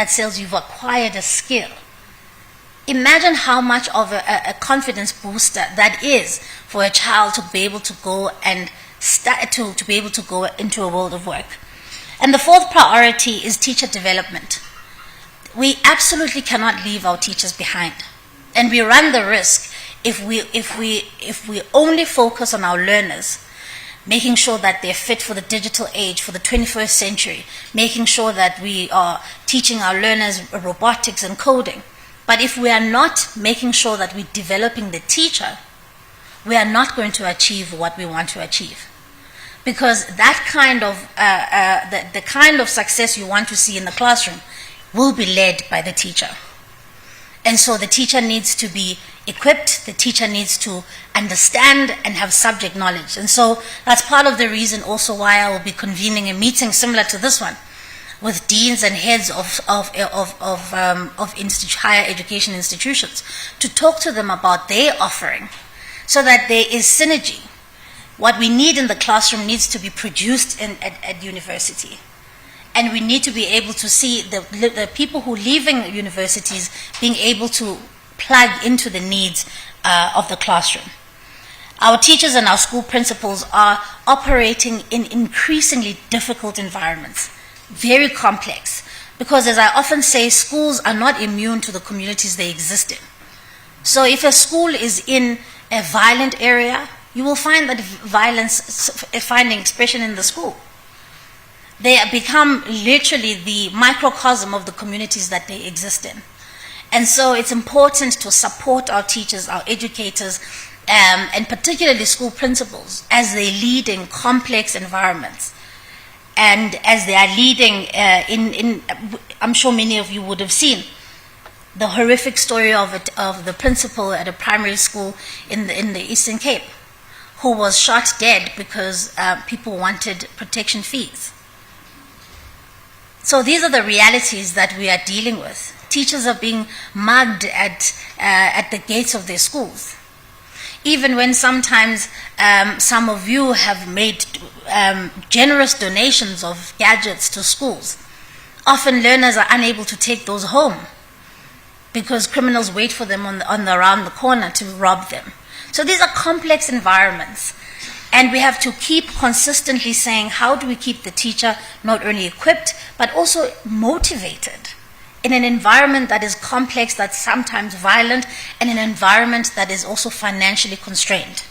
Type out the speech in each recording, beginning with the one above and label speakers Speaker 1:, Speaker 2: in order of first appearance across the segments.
Speaker 1: that says you've acquired a skill. Imagine how much of a confidence booster that is for a child to be able to go and to be able to go into a world of work. And the fourth priority is teacher development. We absolutely cannot leave our teachers behind. And we run the risk if we only focus on our learners, making sure that they're fit for the digital age, for the 21st century, making sure that we are teaching our learners robotics and coding. But if we are not making sure that we're developing the teacher, we are not going to achieve what we want to achieve. Because that kind of, the kind of success you want to see in the classroom will be led by the teacher. And so the teacher needs to be equipped, the teacher needs to understand and have subject knowledge. And so that's part of the reason also why I will be convening a meeting similar to this one with deans and heads of higher education institutions to talk to them about their offering so that there is synergy. What we need in the classroom needs to be produced at university. And we need to be able to see the people who are leaving universities being able to plug into the needs of the classroom. Our teachers and our school principals are operating in increasingly difficult environments, very complex, because as I often say, schools are not immune to the communities they exist in. So if a school is in a violent area, you will find that violence finding expression in the school. They become literally the microcosm of the communities that they exist in. And so it's important to support our teachers, our educators, and particularly school principals as they lead in complex environments. And as they are leading I'm sure many of you would have seen the horrific story of the principal at a primary school in the Eastern Cape, who was shot dead because people wanted protection fees. So these are the realities that we are dealing with. Teachers are being mugged at the gates of their schools. Even when sometimes some of you have made generous donations of gadgets to schools, often learners are unable to take those home because criminals wait for them around the corner to rob them. So these are complex environments. And we have to keep consistently saying, how do we keep the teacher not only equipped, but also motivated in an environment that is complex, that's sometimes violent, and an environment that is also financially constrained.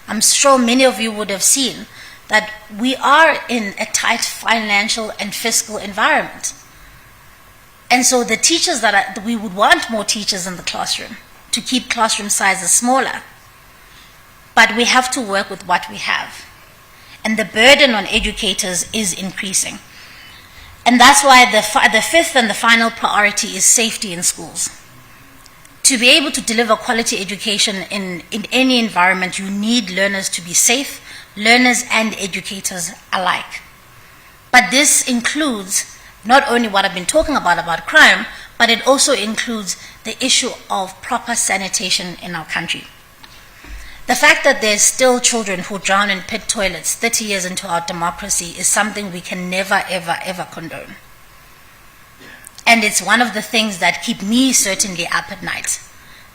Speaker 1: I'm sure many of you would have seen that we are in a tight financial and fiscal environment. And so the teachers we would want more teachers in the classroom to keep classroom sizes smaller. But we have to work with what we have. And the burden on educators is increasing. And that's why the fifth and the final priority is safety in schools. To be able to deliver quality education in any environment, you need learners to be safe, learners and educators alike. But this includes not only what I've been talking about crime, but it also includes the issue of proper sanitation in our country. The fact that there's still children who drown in pit toilets 30 years into our democracy is something we can never, ever, ever condone. And it's one of the things that keep me certainly up at night,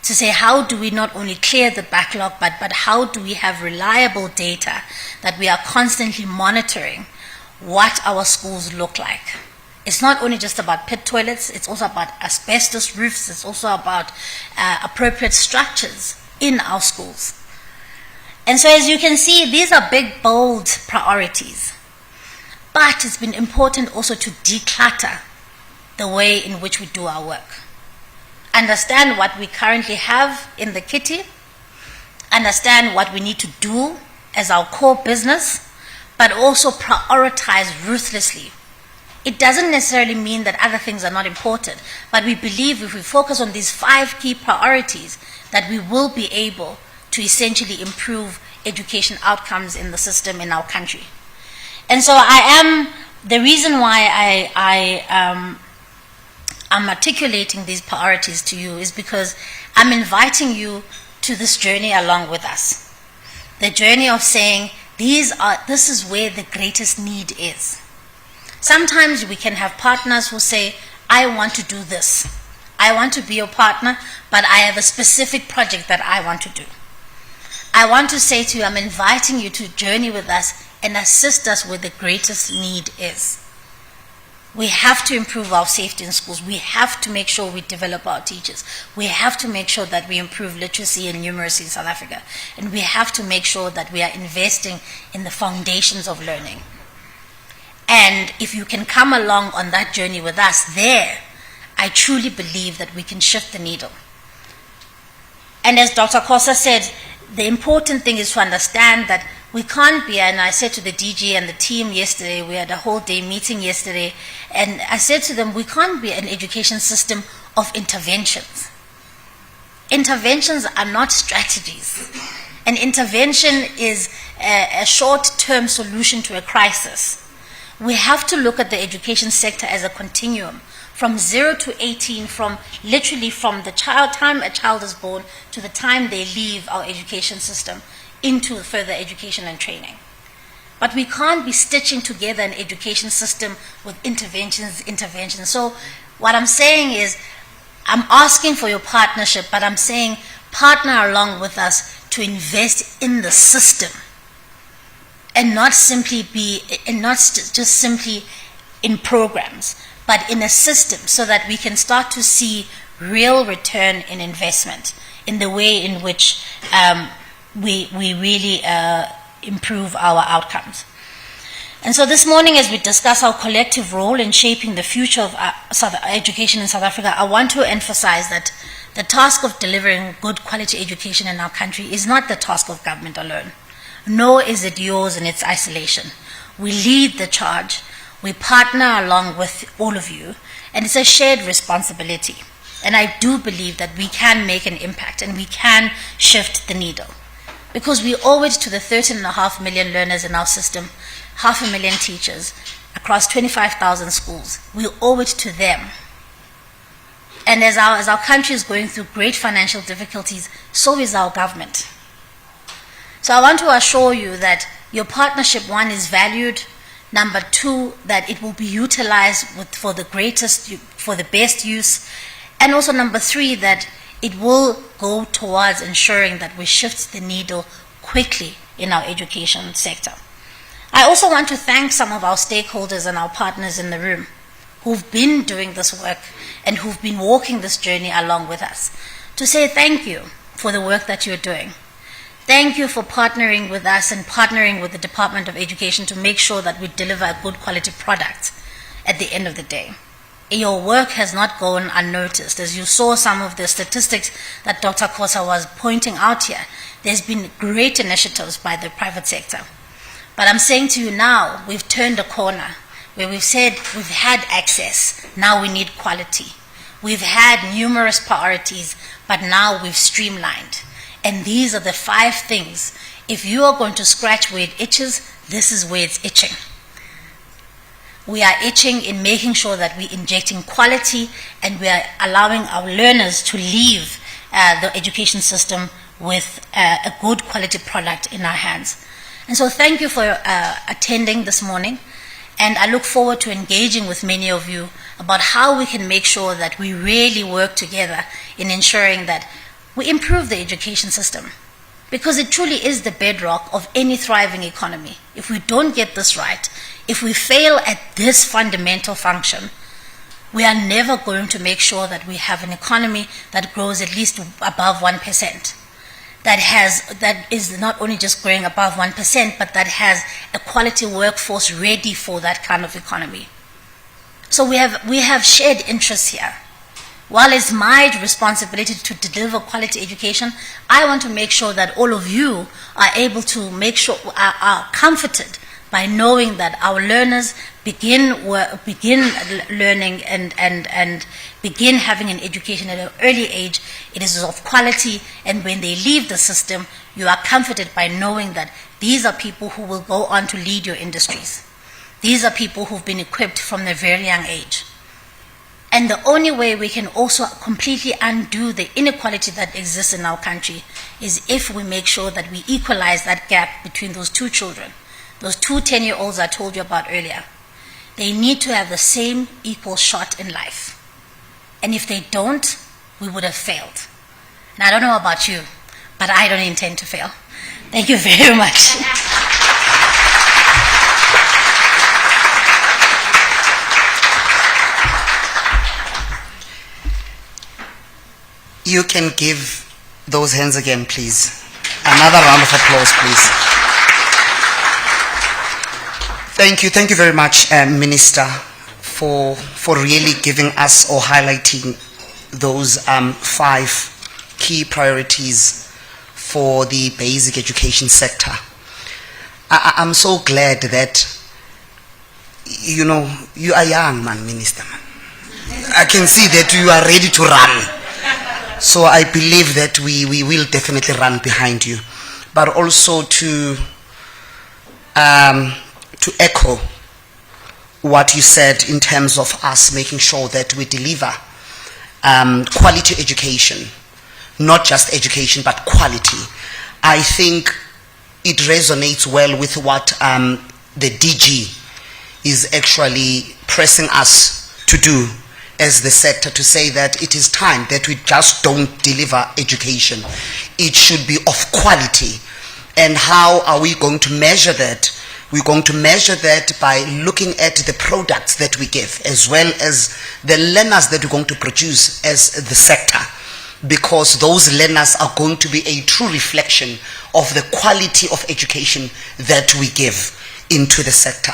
Speaker 1: to say how do we not only clear the backlog, but how do we have reliable data that we are constantly monitoring what our schools look like. It's not only just about pit toilets, it's also about asbestos roofs, it's also about appropriate structures in our schools. And so as you can see, these are big, bold priorities. But it's been important also to declutter the way in which we do our work. Understand what we currently have in the kitty, understand what we need to do as our core business, but also prioritize ruthlessly. It doesn't necessarily mean that other things are not important, but we believe if we focus on these 5 key priorities, that we will be able to essentially improve education outcomes in the system in our country. And so the reason why I'm articulating these priorities to you is because I'm inviting you to this journey along with us. The journey of saying, this is where the greatest need is. Sometimes we can have partners who say, I want to do this. I want to be your partner, but I have a specific project that I want to do. I want to say to you, I'm inviting you to journey with us and assist us where the greatest need is. We have to improve our safety in schools. We have to make sure we develop our teachers. We have to make sure that we improve literacy and numeracy in South Africa. And we have to make sure that we are investing in the foundations of learning. And if you can come along on that journey with us there, I truly believe that we can shift the needle. And as Dr. Kosa said, the important thing is to understand that we can't be, and I said to the DG and the team yesterday, we had a whole day meeting yesterday, and I said to them, we can't be an education system of interventions. Interventions are not strategies. An intervention is a short-term solution to a crisis. We have to look at the education sector as a continuum, from 0 to 18, literally from the time a child is born to the time they leave our education system into further education and training. But we can't be stitching together an education system with interventions. So what I'm saying is, I'm asking for your partnership, but I'm saying partner along with us to invest in the system and not just simply in programs, but in a system so that we can start to see real return in investment in the way in which we really improve our outcomes. And so this morning, as we discuss our collective role in shaping the future of education in South Africa, I want to emphasize that the task of delivering good quality education in our country is not the task of government alone, nor is it yours in its isolation. We lead the charge, we partner along with all of you, and it's a shared responsibility. And I do believe that we can make an impact and we can shift the needle. Because we owe it to the 13.5 million learners in our system, 500,000 teachers across 25,000 schools. We owe it to them. And as our country is going through great financial difficulties, so is our government. So I want to assure you that your partnership, one, is valued. Number two, that it will be utilized for the best use. And also number three, that it will go towards ensuring that we shift the needle quickly in our education sector. I also want to thank some of our stakeholders and our partners in the room who've been doing this work and who've been walking this journey along with us, to say thank you for the work that you're doing. Thank you for partnering with us and partnering with the Department of Education to make sure that we deliver a good quality product at the end of the day. Your work has not gone unnoticed. As you saw some of the statistics that Dr. Kosa was pointing out here, there's been great initiatives by the private sector. But I'm saying to you now, we've turned a corner where we've said we've had access, now we need quality. We've had numerous priorities, but now we've streamlined. And these are the 5 things. If you are going to scratch where it itches, this is where it's itching. We are itching in making sure that we're injecting quality and we are allowing our learners to leave the education system with a good quality product in our hands. And so thank you for attending this morning. And I look forward to engaging with many of you about how we can make sure that we really work together in ensuring that we improve the education system. Because it truly is the bedrock of any thriving economy. If we don't get this right, if we fail at this fundamental function, we are never going to make sure that we have an economy that grows at least above 1%. That is not only just growing above 1%, but that has a quality workforce ready for that kind of economy. So we have shared interests here. While it's my responsibility to deliver quality education, I want to make sure that all of you are able to make sure are comforted by knowing that our learners begin learning and begin having an education at an early age. It is of quality, and when they leave the system, you are comforted by knowing that these are people who will go on to lead your industries. These are people who've been equipped from a very young age. And the only way we can also completely undo the inequality that exists in our country is if we make sure that we equalize that gap between those 2 children, those 2 10-year-olds I told you about earlier. They need to have the same equal shot in life. And if they don't, we would have failed. And I don't know about you, but I don't intend to fail. Thank you very much.
Speaker 2: You can give those hands again, please. Another round of applause, please. Thank you very much, Minister, for really giving us or highlighting those 5 key priorities for the basic education sector. I'm so glad that, you know, you are young, man, Minister. Man. I can see that you are ready to run. So I believe that we will definitely run behind you. But also to echo what you said in terms of us making sure that we deliver quality education, not just education, but quality. I think it resonates well with what the DG is actually pressing us to do as the sector, to say that it is time that we just don't deliver education. It should be of quality. And how are we going to measure that? We're going to measure that by looking at the products that we give, as well as the learners that we're going to produce as the sector, because those learners are going to be a true reflection of the quality of education that we give into the sector.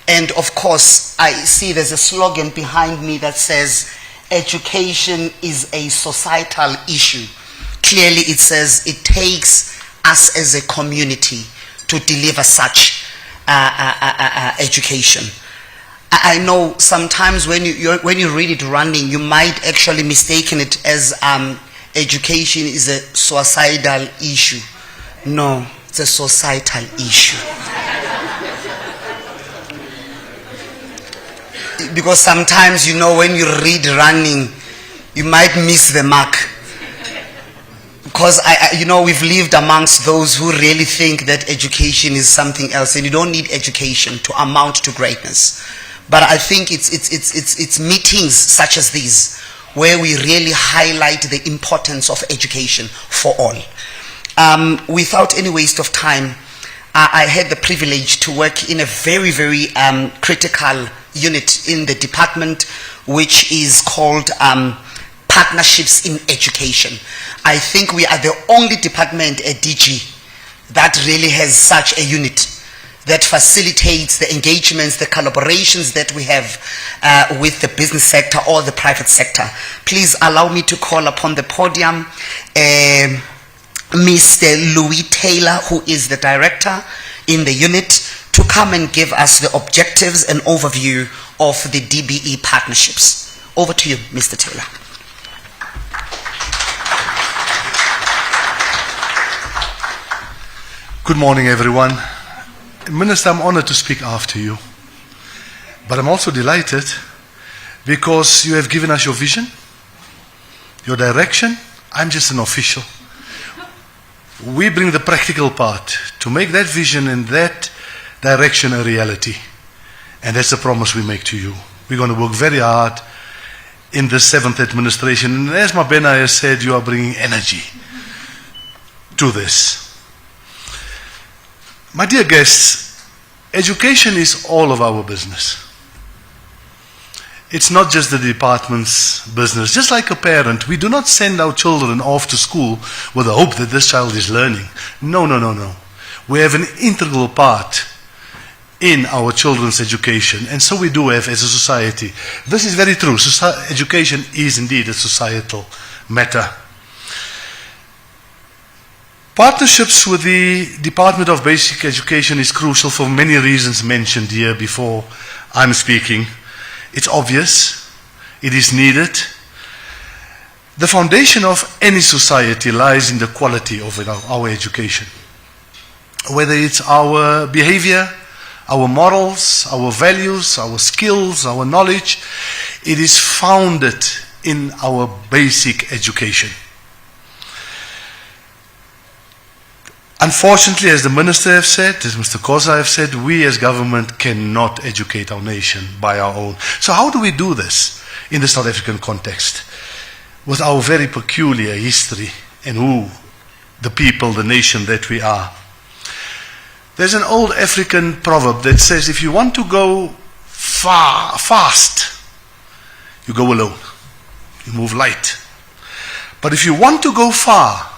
Speaker 2: And of course, I see there's a slogan behind me that says, education is a societal issue. Clearly it says it takes us as a community to deliver such education. I know sometimes when you read it running, you might actually mistaken it as education is a suicidal issue. No, it's a societal issue. Because sometimes, you know, when you read running, you might miss the mark. Because, you know, we've lived amongst those who really think that education is something else, and you don't need education to amount to greatness. But I think it's meetings such as these where we really highlight the importance of education for all. Without any waste of time, I had the privilege to work in a very, very critical unit in the department, which is called Partnerships in Education. I think we are the only department at DG that really has such a unit that facilitates the engagements, the collaborations that we have with the business sector or the private sector. Please allow me to call upon the podium Mr. Louis Taylor, who is the director in the unit, to come and give us the objectives and overview of the DBE partnerships. Over to you, Mr. Taylor.
Speaker 3: Good morning, everyone. Minister, I'm honored to speak after you. But I'm also delighted because you have given us your vision, your direction. I'm just an official. We bring the practical part to make that vision and that direction a reality. And that's the promise we make to you. We're going to work very hard in the 7th administration. And as Mabena has said, you are bringing energy to this. My dear guests, education is all of our business. It's not just the department's business. Just like a parent, we do not send our children off to school with the hope that this child is learning. No, no, no, no. We have an integral part in our children's education, and so we do have as a society. This is very true. Education is indeed a societal matter. Partnerships with the Department of Basic Education is crucial for many reasons mentioned here before I'm speaking. It's obvious, it is needed. The foundation of any society lies in the quality of our education. Whether it's our behavior, our morals, our values, our skills, our knowledge, it is founded in our basic education. Unfortunately, as the Minister has said, as Mr. Koza has said, we as government cannot educate our nation by our own. So how do we do this? in the South African context, with our very peculiar history and who the people, the nation that we are. There's an old African proverb that says, if you want to go fast, you go alone. You move light. But if you want to go far,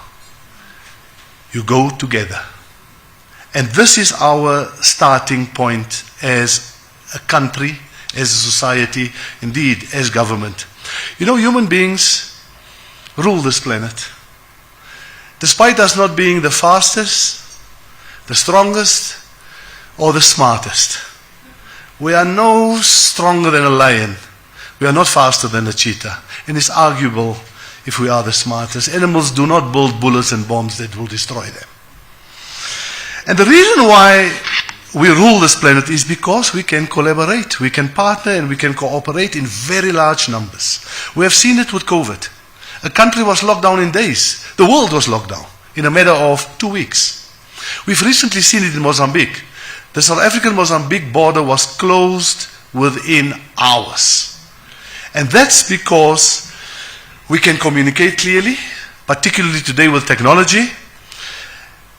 Speaker 3: you go together. And this is our starting point as a country, as a society, indeed as government. You know, human beings rule this planet. Despite us not being the fastest, the strongest, or the smartest, we are no stronger than a lion. We are not faster than a cheetah. And it's arguable if we are the smartest. Animals do not build bullets and bombs that will destroy them. And the reason why we rule this planet is because we can collaborate, we can partner, and we can cooperate in very large numbers. We have seen it with COVID. A country was locked down in days. The world was locked down in a matter of 2 weeks. We've recently seen it in Mozambique. The South African-Mozambique border was closed within hours. And that's because we can communicate clearly, particularly today with technology.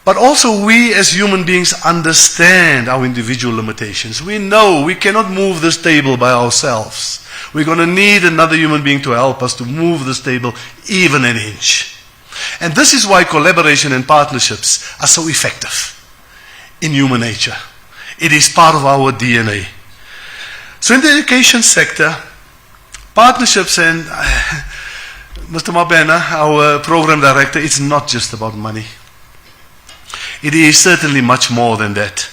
Speaker 3: But also we as human beings understand our individual limitations. We know we cannot move this table by ourselves. We're going to need another human being to help us to move this table even an inch. And this is why collaboration and partnerships are so effective in human nature. It is part of our DNA. So in the education sector, partnerships and Mr. Mabena, our program director, it's not just about money. It is certainly much more than that.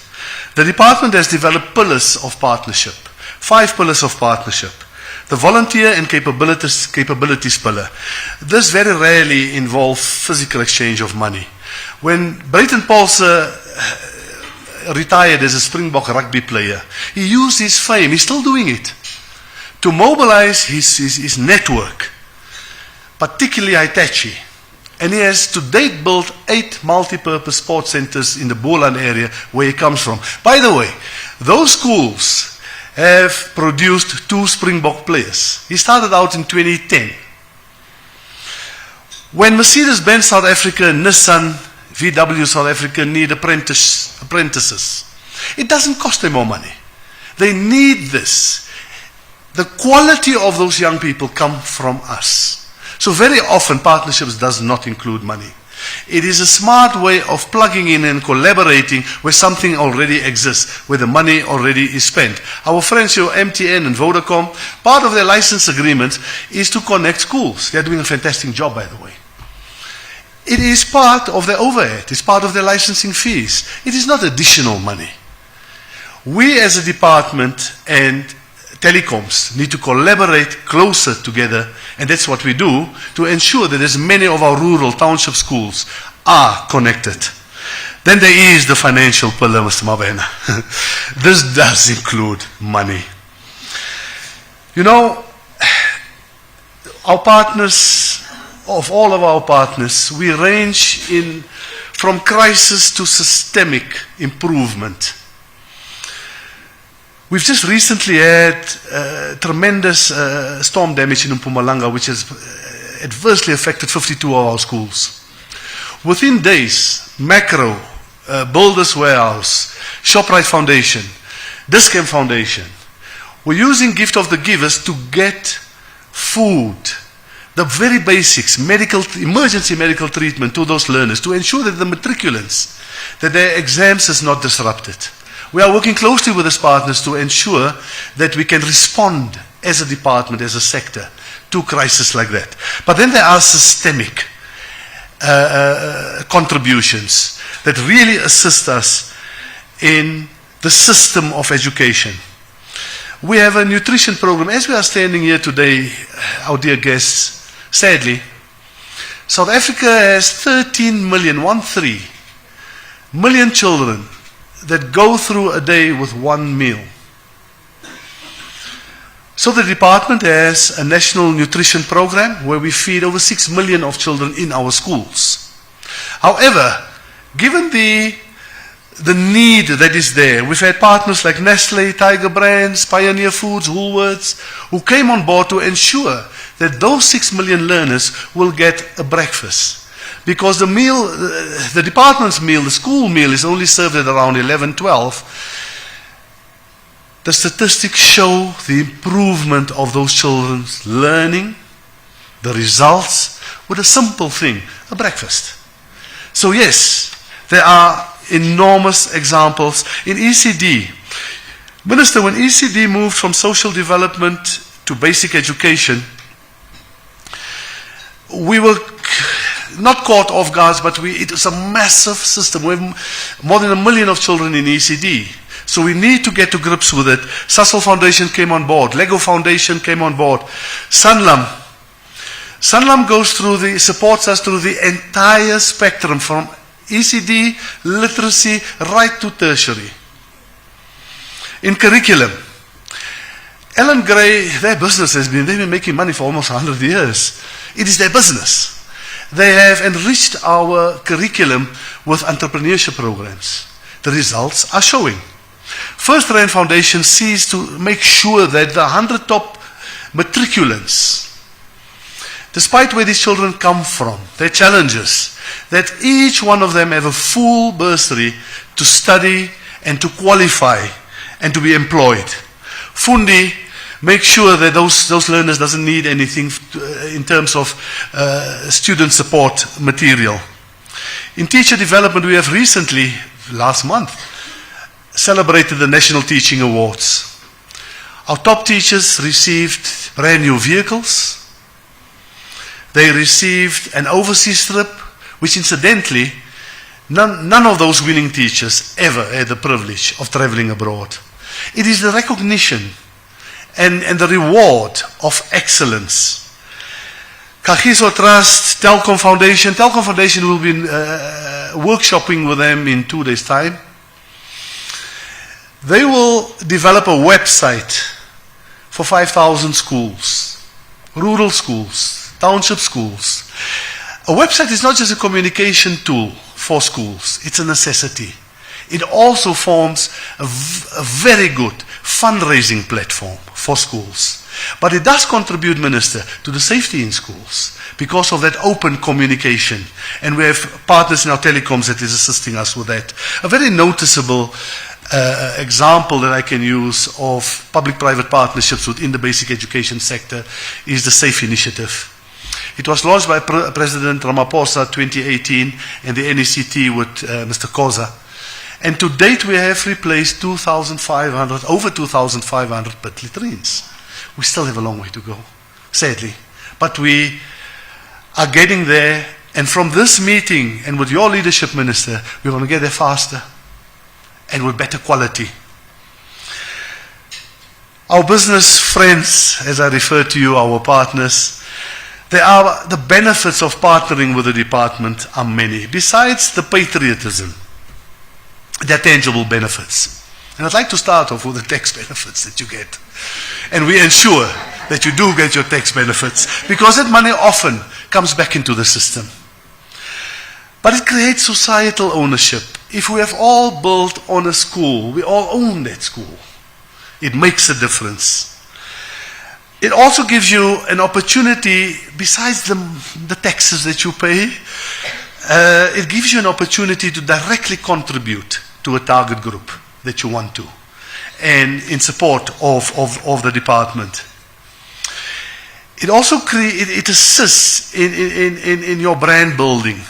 Speaker 3: The department has developed pillars of partnership, 5 pillars of partnership. The volunteer and capabilities pillar. This very rarely involves physical exchange of money. When Brayton Paulse retired as a Springbok rugby player, he used his fame, he's still doing it, to mobilize his network, particularly Hitachi. And he has to date built 8 multi-purpose sports centers in the Boland area where he comes from. By the way, those schools have produced 2 Springbok players. He started out in 2010. When Mercedes-Benz South Africa and Nissan, VW South Africa need apprentices, it doesn't cost them more money. They need this. The quality of those young people come from us. So very often partnerships does not include money. It is a smart way of plugging in and collaborating where something already exists, where the money already is spent. Our friends here, MTN and Vodacom, part of their license agreement is to connect schools. They're doing a fantastic job, by the way. It is part of their overhead. It's part of their licensing fees. It is not additional money. We as a department and telecoms need to collaborate closer together, and that's what we do to ensure that as many of our rural township schools are connected. Then there is the financial pillar, Mr. Mabena. This does include money. You know, our partners, of all of our partners, we range from crisis to systemic improvement. We've just recently had tremendous storm damage in Mpumalanga, which has adversely affected 52 of our schools. Within days, Macro, Builders Warehouse, ShopRite Foundation, Discam Foundation, were using Gift of the Givers to get food, the very basics, emergency medical treatment to those learners, to ensure that the matriculants, that their exams is not disrupted. We are working closely with these partners to ensure that we can respond as a department, as a sector, to crises like that. But then there are systemic contributions that really assist us in the system of education. We have a nutrition program. As we are standing here today, our dear guests, sadly, South Africa has 13 million children that go through a day with 1 meal. So the department has a national nutrition program where we feed over 6 million of children in our schools. However, given the the need that is there. We've had partners like Nestle, Tiger Brands, Pioneer Foods, Woolworths, who came on board to ensure that those 6 million learners will get a breakfast. Because the meal, the department's meal, the school meal is only served at around 11, 12. The statistics show the improvement of those children's learning, the results, with a simple thing, a breakfast. So yes, there are enormous examples. In ECD, Minister, when ECD moved from social development to basic education, we were not caught off guard, but it was a massive system. We have more than 1 million of children in ECD. So we need to get to grips with it. Sasol Foundation came on board. Lego Foundation came on board. Sanlam supports us through the entire spectrum from ECD, literacy, right to tertiary. In curriculum, Ellen Gray, their business they've been making money for almost 100 years. It is their business. They have enriched our curriculum with entrepreneurship programs. The results are showing. First Rand Foundation sees to make sure that the 100 top matriculants, despite where these children come from, their challenges, that each one of them have a full bursary to study and to qualify and to be employed. Fundi make sure that those learners doesn't need anything in terms of student support material. In teacher development, we have recently, last month, celebrated the National Teaching Awards. Our top teachers received brand new vehicles. They received an overseas trip, which incidentally, none of those winning teachers ever had the privilege of traveling abroad. It is the recognition and the reward of excellence. Kagiso Trust, Telkom Foundation will be workshopping with them in 2 days' time. They will develop a website for 5,000 schools, rural schools, township schools. A website is not just a communication tool for schools, it's a necessity. It also forms a very good fundraising platform for schools. But it does contribute, Minister, to the safety in schools because of that open communication. And we have partners in our telecoms that is assisting us with that. A very noticeable example that I can use of public-private partnerships within the basic education sector is the SAFE initiative. It was launched by President Ramaphosa 2018 and the NECT with Mr. Koza. And to date we have replaced over 2,500 pit latrines. We still have a long way to go, sadly. But we are getting there, and from this meeting and with your leadership, Minister, we're going to get there faster and with better quality. Our business friends, as I refer to you, our partners, the benefits of partnering with the department are many. Besides the patriotism, there are tangible benefits. And I'd like to start off with the tax benefits that you get. And we ensure that you do get your tax benefits because that money often comes back into the system. But it creates societal ownership. If we have all built on a school, we all own that school. It makes a difference. It also gives you an opportunity, besides the taxes that you pay, it gives you an opportunity to directly contribute to a target group that you want to, and in support of the department. It also it assists in your brand building.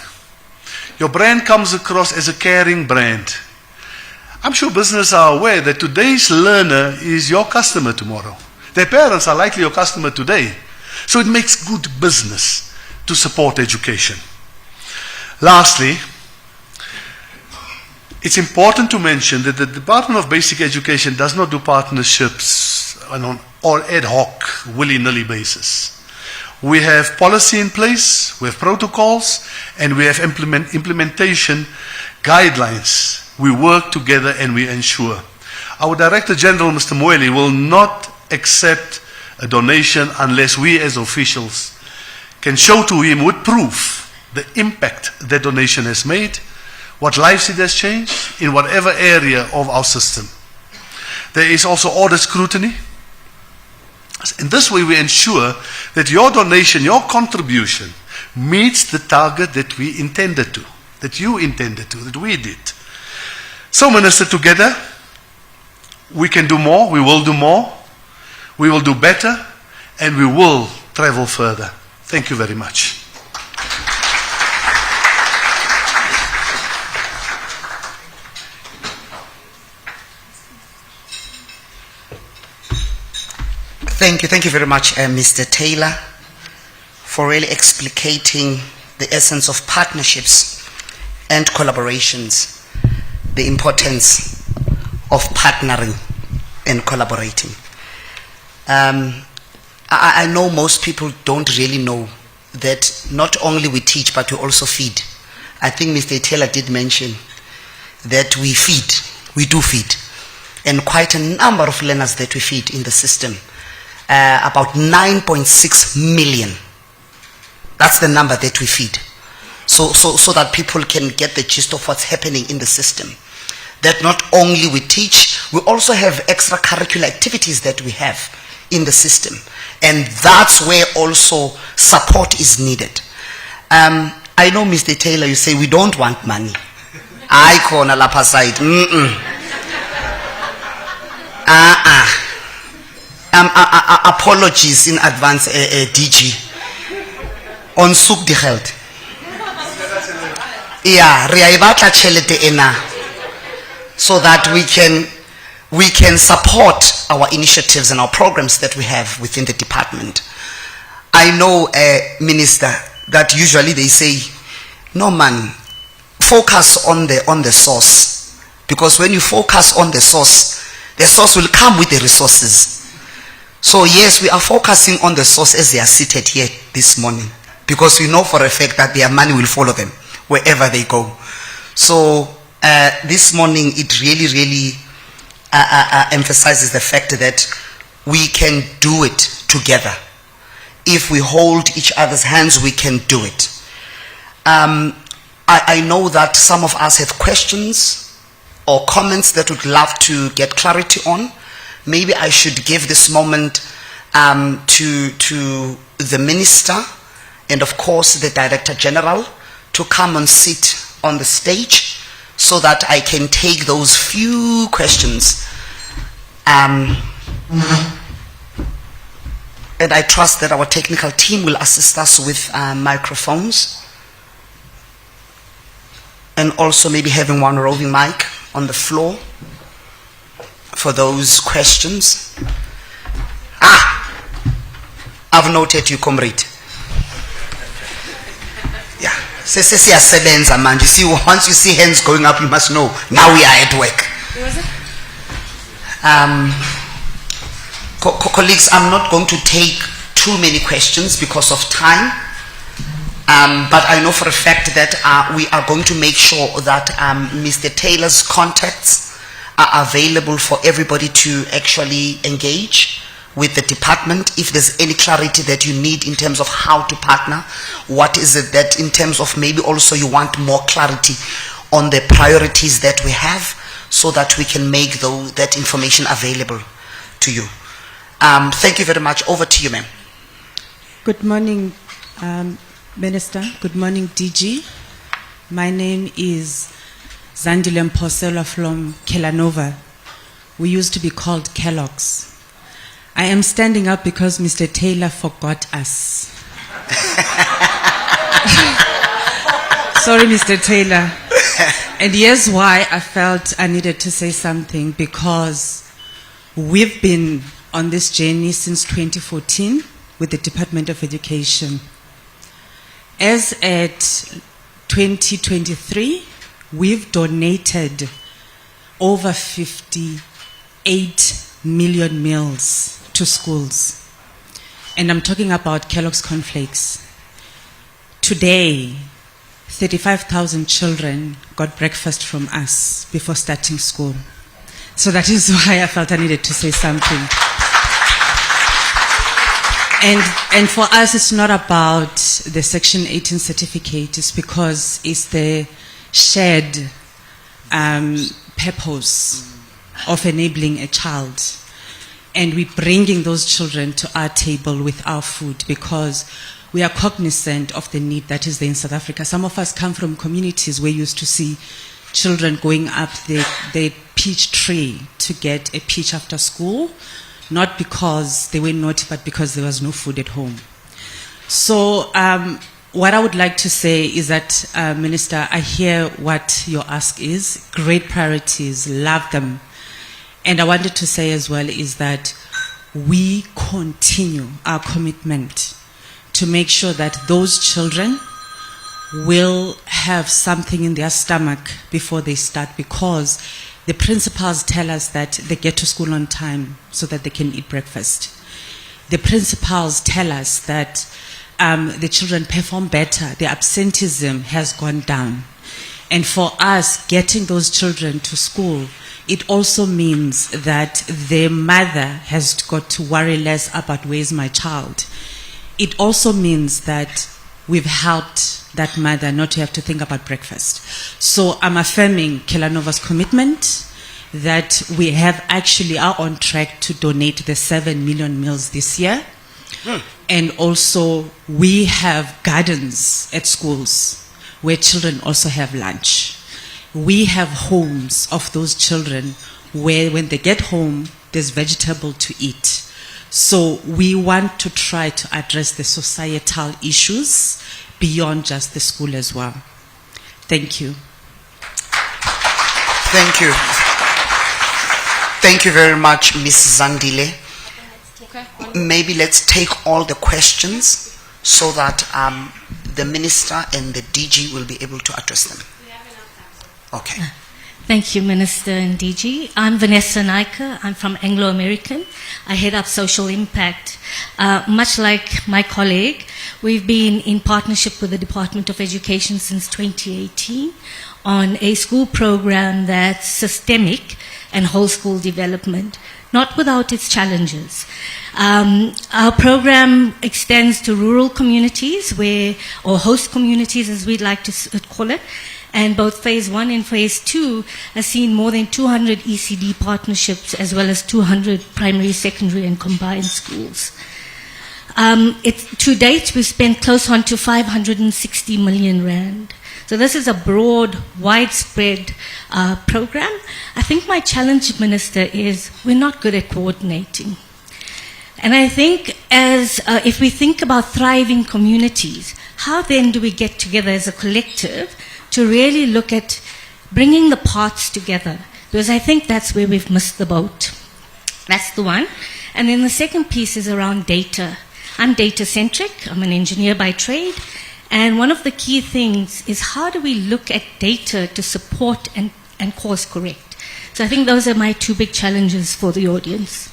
Speaker 3: Your brand comes across as a caring brand. I'm sure businesses are aware that today's learner is your customer tomorrow. Their parents are likely your customer today. So it makes good business to support education. Lastly, it's important to mention that the Department of Basic Education does not do partnerships on an ad hoc, willy-nilly basis. We have policy in place, we have protocols, and we have implementation guidelines. We work together and we ensure. Our Director General, Mr. Moeli, will not accept a donation unless we as officials can show to him with proof the impact that donation has made, what lives it has changed in whatever area of our system. There is also audit scrutiny. In this way, we ensure that your donation, your contribution, meets the target that we intended to, that you intended to, that we did. So, Minister, together, we can do more, we will do better, and we will travel further. Thank you very much.
Speaker 2: Thank you very much, Mr. Taylor, for really explicating the essence of partnerships and collaborations, the importance of partnering and collaborating. I know most people don't really know that not only we teach, but we also feed. I think Mr. Taylor did mention that we do feed, and quite a number of learners that we feed in the system. About 9.6 million. That's the number that we feed. So that people can get the gist of what's happening in the system. That not only we teach, we also have extracurricular activities that we have in the system. And that's where also support is needed. I know, Mr. Taylor, you say we don't want money. I call a lapa side. Apologies in advance, DG. On soek die geld. Yeah, re a batla tšhelete ena, so that we can support our initiatives and our programs that we have within the department. I know, Minister, that usually they say, no man, focus on the source, because when you focus on the source will come with the resources. So yes, we are focusing on the source as they are seated here this morning, because we know for a fact that their money will follow them wherever they go. So this morning it really emphasizes the fact that we can do it together. If we hold each other's hands, we can do it. I know that some of us have questions or comments that we'd love to get clarity on. Maybe I should give this moment to the Minister and of course the Director General to come and sit on the stage so that I can take those few questions. And I trust that our technical team will assist us with microphones, and also maybe having one roving mic on the floor for those questions. I've noted you, comrade. Yeah. Siyasebenza manje. You see, once you see hands going up, you must know now we are at work. Colleagues, I'm not going to take too many questions because of time. But I know for a fact that we are going to make sure that Mr. Taylor's contacts are available for everybody to actually engage with the department. If there's any clarity that you need in terms of how to partner, what is it that in terms of maybe also you want more clarity on the priorities that we have, so that we can make that information available to you. Thank you very much. Over to you, ma'am.
Speaker 4: Good morning, Minister. Good morning, DG. My name is Zandile Mposela from Kelanova. We used to be called Kellogg's. I am standing up because Mr. Taylor forgot us. Sorry, Mr. Taylor. And here's why I felt I needed to say something, because we've been on this journey since 2014 with the Department of Education. As at 2023, we've donated over 58 million meals to schools. And I'm talking about Kellogg's cornflakes. Today, 35,000 children got breakfast from us before starting school. So that is why I felt I needed to say something. And for us, it's not about the Section 18 certificate. It's because it's the shared purpose of enabling a child. And we're bringing those children to our table with our food because we are cognizant of the need that is there in South Africa. Some of us come from communities where you used to see children going up the peach tree to get a peach after school, not because they were naughty, but because there was no food at home. So what I would like to say is that, Minister, I hear what your ask is. Great priorities, love them. And I wanted to say as well is that we continue our commitment to make sure that those children will have something in their stomach before they start, because the principals tell us that they get to school on time so that they can eat breakfast. The principals tell us that the children perform better, their absenteeism has gone down. And for us, getting those children to school, it also means that their mother has got to worry less about where's my child. It also means that we've helped that mother not to have to think about breakfast. So I'm affirming Kelanova's commitment that we are on track to donate the 7 million meals this year. And also we have gardens at schools where children also have lunch. We have homes of those children where when they get home, there's vegetable to eat. So we want to try to address the societal issues beyond just the school as well. Thank you.
Speaker 2: Thank you. Thank you very much, Ms. Zandile. Maybe let's take all the questions so that the Minister and the DG will be able to address them. Okay.
Speaker 5: Thank you, Minister and DG. I'm Vanessa Naika. I'm from Anglo American. I head up social impact. Much like my colleague, we've been in partnership with the Department of Education since 2018 on a school program that's systemic and whole school development, not without its challenges. Our program extends to rural communities or host communities as we'd like to call it, and both Phase 1 and Phase 2 has seen more than 200 ECD partnerships as well as 200 primary, secondary and combined schools. To date, we've spent close on to 560 million rand. So this is a broad, widespread program. I think my challenge, Minister, is we're not good at coordinating. And I think if we think about thriving communities, how then do we get together as a collective to really look at bringing the parts together? Because I think that's where we've missed the boat. That's the one. And then the second piece is around data. I'm data-centric. I'm an engineer by trade. And one of the key things is how do we look at data to support and course correct? So I think those are my two big challenges for the audience.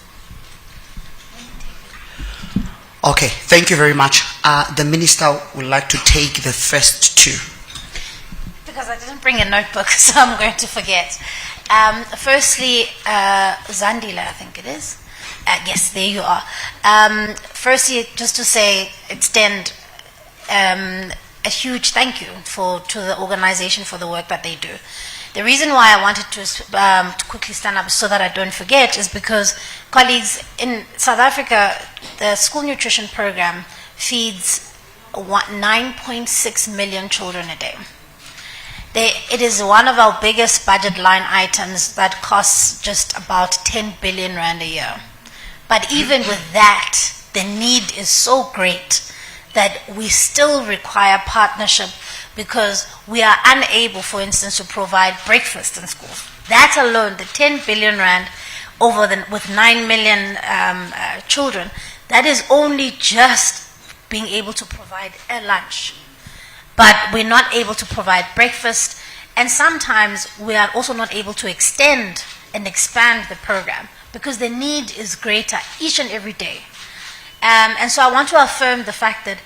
Speaker 2: Okay, thank you very much. The Minister would like to take the first two.
Speaker 1: Because I didn't bring a notebook, so I'm going to forget. Firstly, Zandile, I think it is. Yes, there you are. Firstly, just to say, extend a huge thank you to the organization for the work that they do. The reason why I wanted to quickly stand up so that I don't forget is because, colleagues, in South Africa, the school nutrition program feeds 9.6 million children a day. It is one of our biggest budget line items that costs just about 10 billion rand a year. But even with that, the need is so great that we still require partnership because we are unable, for instance, to provide breakfast in schools. That alone, the 10 billion rand with 9 million children, that is only just being able to provide a lunch. But we're not able to provide breakfast, and sometimes we are also not able to extend and expand the program because the need is greater each and every day. And so I want to affirm the fact that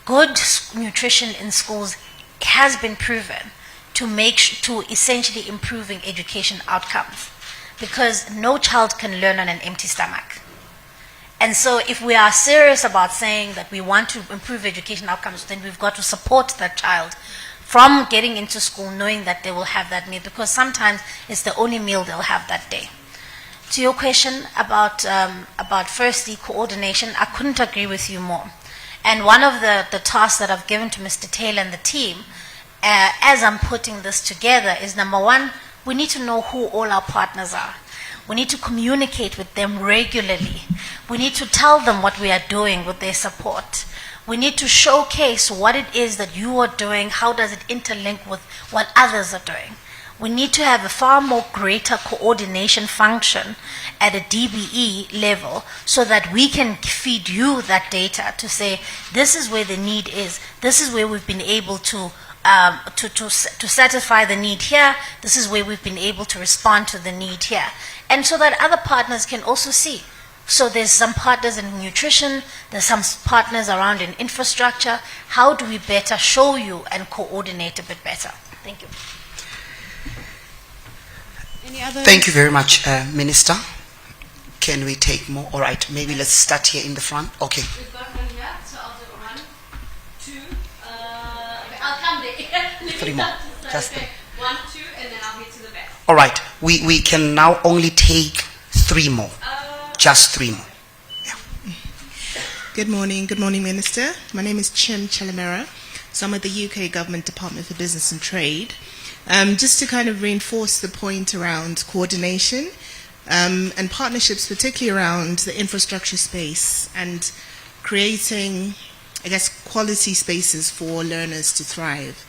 Speaker 1: good nutrition in schools has been proven to essentially improving education outcomes, because no child can learn on an empty stomach. And so if we are serious about saying that we want to improve education outcomes, then we've got to support that child from getting into school knowing that they will have that meal, because sometimes it's the only meal they'll have that day. To your question about firstly coordination, I couldn't agree with you more. And one of the tasks that I've given to Mr. Taylor and the team, as I'm putting this together, is number one, we need to know who all our partners are. We need to communicate with them regularly. We need to tell them what we are doing with their support. We need to showcase what it is that you are doing, how does it interlink with what others are doing. We need to have a far more greater coordination function at a DBE level so that we can feed you that data to say, this is where the need is, this is where we've been able to satisfy the need here, this is where we've been able to respond to the need here. And so that other partners can also see. So there's some partners in nutrition, there's some partners around in infrastructure. How do we better show you and coordinate a bit better? Thank you.
Speaker 4: Any other?
Speaker 2: Thank you very much, Minister. Can we take more? All right, maybe let's start here in the front. Okay.
Speaker 6: We've got one here, so I'll do 1, 2, I'll come there.
Speaker 2: 3 more. Just
Speaker 6: okay. 1, 2, and then I'll get to the back.
Speaker 2: all right. We can now only take 3 more. Just 3 more.
Speaker 7: Good morning, Minister. My name is Chim Chalamera. So I'm at the UK Government Department for Business and Trade. Just to kind of reinforce the point around coordination and partnerships, particularly around the infrastructure space and creating, I guess, quality spaces for learners to thrive.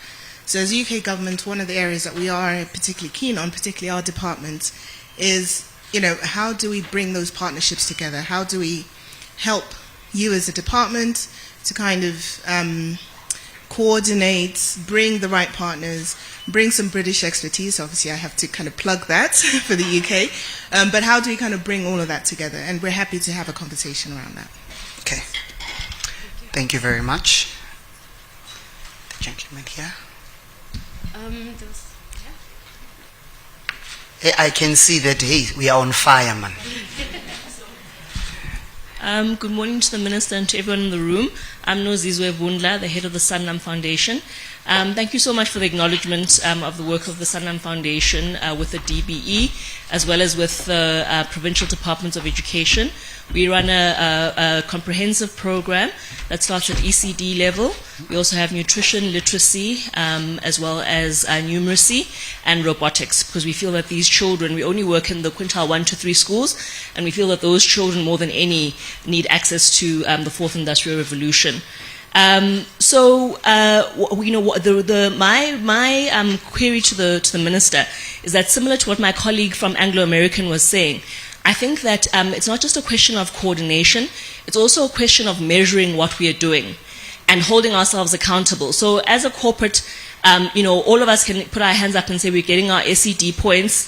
Speaker 7: So as UK government, one of the areas that we are particularly keen on, particularly our department, is, you know, how do we bring those partnerships together? How do we help you as a department to kind of coordinate, bring the right partners, bring some British expertise? Obviously, I have to kind of plug that for the UK. But how do we kind of bring all of that together? And we're happy to have a conversation around that.
Speaker 2: Okay. Thank you very much. The gentleman here. Hey, I can see that, hey, we are on fire, man.
Speaker 8: Good morning to the Minister and to everyone in the room. I'm Nozizwe Vundla, the head of the Sanlam Foundation. Thank you so much for the acknowledgement of the work of the Sanlam Foundation with the DBE, as well as with the Provincial Departments of Education. We run a comprehensive program that starts at ECD level. We also have nutrition, literacy, as well as numeracy and robotics, because we feel that these children, we only work in the quintile 1 to 3 schools, and we feel that those children more than any need access to the fourth industrial revolution. My query to the Minister is that, similar to what my colleague from Anglo American was saying, I think that it's not just a question of coordination, it's also a question of measuring what we are doing and holding ourselves accountable. So as a corporate, all of us can put our hands up and say we're getting our SED points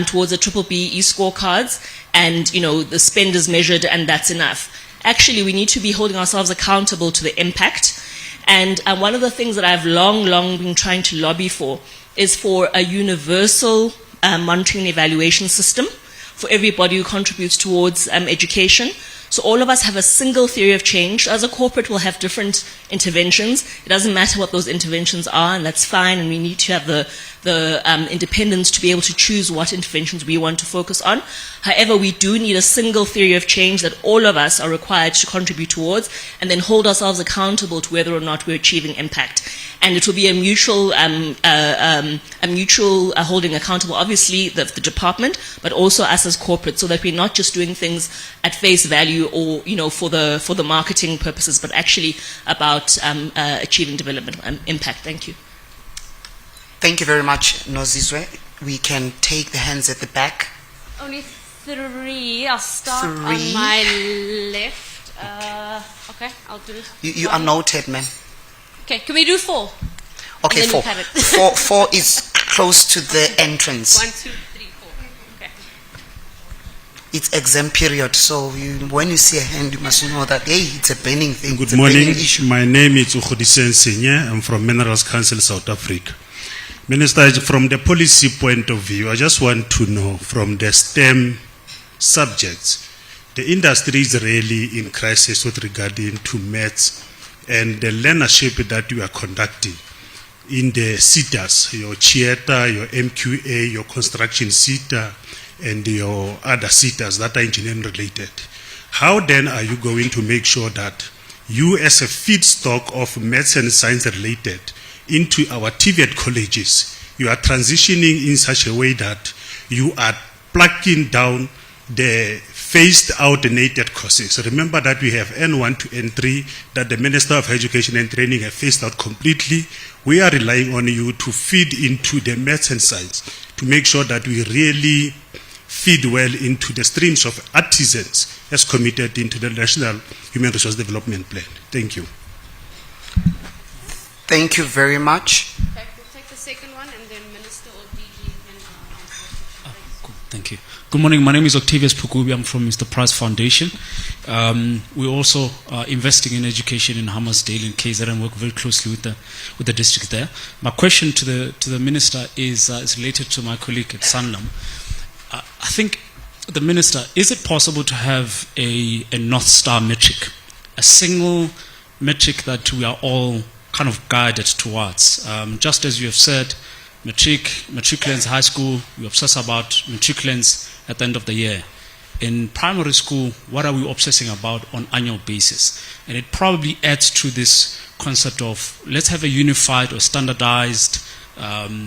Speaker 8: towards the BBBE scorecards, and the spend is measured and that's enough. Actually, we need to be holding ourselves accountable to the impact. And one of the things that I've long been trying to lobby for is for a universal monitoring and evaluation system for everybody who contributes towards education. So all of us have a single theory of change. As a corporate, we'll have different interventions. It doesn't matter what those interventions are, and that's fine, and we need to have the independence to be able to choose what interventions we want to focus on. However, we do need a single theory of change that all of us are required to contribute towards, and then hold ourselves accountable to whether or not we're achieving impact. And it will be a mutual holding accountable, obviously the department, but also us as corporate, so that we're not just doing things at face value or for the marketing purposes, but actually about achieving development impact. Thank you.
Speaker 2: Thank you very much, Nozizwe. We can take the hands at the back.
Speaker 6: Only 3. I'll start
Speaker 2: 3.
Speaker 6: on my left. Okay, I'll do this.
Speaker 2: You are noted, ma'am.
Speaker 6: Okay, can we do 4?
Speaker 2: Okay,
Speaker 6: And then
Speaker 2: 4.
Speaker 6: we have it.
Speaker 2: 4 is close to the entrance.
Speaker 6: 1, 2, 3, 4. Okay.
Speaker 2: It's exam period, so when you see a hand, you must know that, hey, it's a burning thing.
Speaker 9: Good
Speaker 2: it's a
Speaker 9: morning.
Speaker 2: burning issue.
Speaker 9: My name is Ugodisen Senye. I'm from Minerals Council, South Africa. Minister, from the policy point of view, I just want to know from the STEM subjects, the industry is really in crisis with regarding to maths and the learnership that you are conducting. in the SETAs, your CHIETA, your MQA, your construction SETA, and your other SETAs that are engineering related. How then are you going to make sure that you as a feedstock of maths and science related into our TVET colleges, you are transitioning in such a way that you are plucking down the phased out nated courses? Remember that we have N1 to N3 that the Minister of Education and Training have phased out completely. We are relying on you to feed into the maths and science to make sure that we really feed well into the streams of artisans as committed into the National Human Resource Development Plan. Thank you.
Speaker 2: Thank you very much.
Speaker 6: Okay, we'll take the second one and then Minister or DG can answer.
Speaker 10: Cool. Thank you. Good morning. My name is Octavius Pukubi. I'm from Mr. Price Foundation. We're also investing in education in Hammersdale and KZN and work very closely with the district there. My question to the Minister is related to my colleague at Sanlam. I think the Minister, is it possible to have a North Star metric, a single metric that we are all kind of guided towards? Just as you have said, matriculants, high school, we obsess about matriculants at the end of the year. In primary school, what are we obsessing about on annual basis? And it probably adds to this concept of let's have a unified or standardized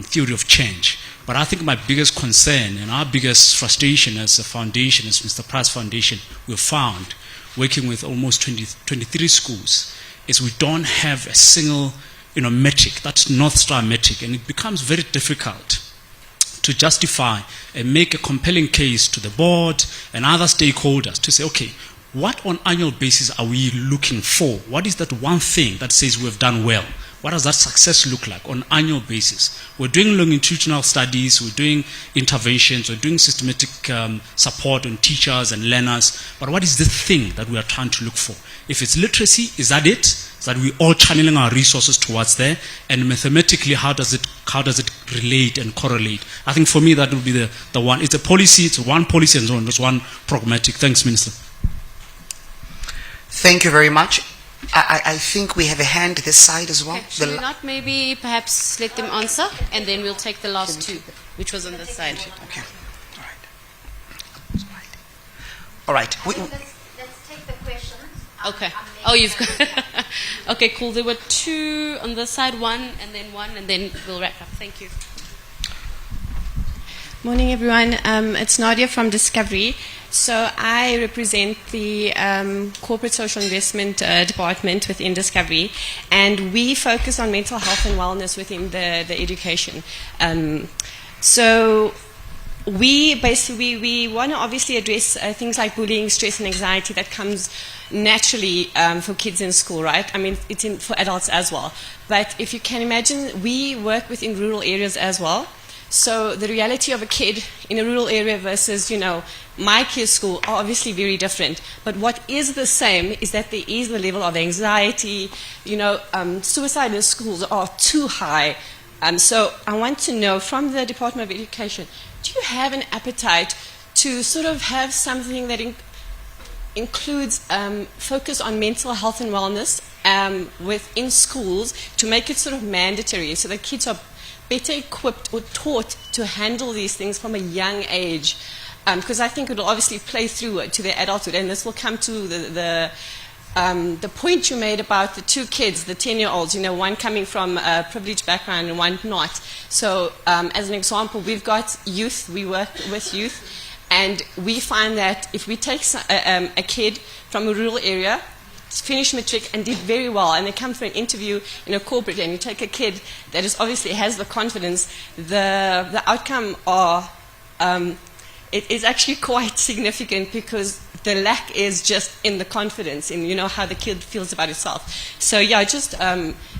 Speaker 10: theory of change. But I think my biggest concern and our biggest frustration as a foundation, as Mr. Price Foundation, we've found, working with almost 23 schools, is we don't have a single metric, that's North Star metric, and it becomes very difficult to justify and make a compelling case to the board and other stakeholders to say, okay, what on annual basis are we looking for? What is that one thing that says we've done well? What does that success look like on annual basis? We're doing longitudinal studies, we're doing interventions, we're doing systematic support on teachers and learners, but what is the thing that we are trying to look for? If it's literacy, is that it? Is that we all channeling our resources towards there? And mathematically, how does it relate and correlate? I think for me that would be the one. It's a policy, it's one policy and so on, it's one pragmatic. Thanks, Minister.
Speaker 2: Thank you very much. I think we have a hand this side as well.
Speaker 6: Okay, should we not maybe perhaps let them answer and then we'll take the last two, which was on this side.
Speaker 2: Okay. All right.
Speaker 1: Let's take the questions.
Speaker 6: Okay. Oh, you've got... Okay, cool. There were two on this side, one, and then we'll wrap up. Thank you.
Speaker 11: Morning, everyone. It's Nadia from Discovery. So I represent the Corporate Social Investment Department within Discovery, and we focus on mental health and wellness within the education. So we want to obviously address things like bullying, stress, and anxiety that comes naturally for kids in school, right? I mean, it's for adults as well. But if you can imagine, we work within rural areas as well. So the reality of a kid in a rural area versus, my kid's school are obviously very different. But what is the same is that there is the level of anxiety, suicide in schools are too high. So I want to know from the Department of Education, do you have an appetite to sort of have something that includes focus on mental health and wellness within schools to make it sort of mandatory so that kids are better equipped or taught to handle these things from a young age? Because I think it will obviously play through to their adulthood, and this will come to the point you made about the two kids, the 10-year-olds, one coming from a privileged background and one not. So as an example, we've got youth, we work with youth, and we find that if we take a kid from a rural area, finished matric and did very well, and they come for an interview in a corporate, and you take a kid that is obviously has the confidence, the outcome it is actually quite significant, because the lack is just in the confidence in how the kid feels about itself. So yeah, just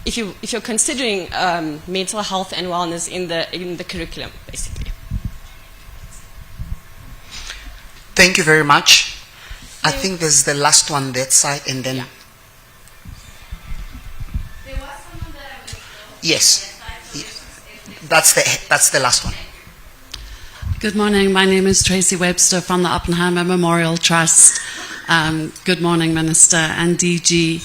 Speaker 11: if you're considering mental health and wellness in the curriculum, basically.
Speaker 2: Thank you very much. I think there's the last one that side, and then...
Speaker 6: Yeah. There was someone that I missed.
Speaker 2: Yes. That's the last one.
Speaker 12: Good morning. My name is Tracy Webster from the Oppenheimer Memorial Trust. Good morning, Minister and DG.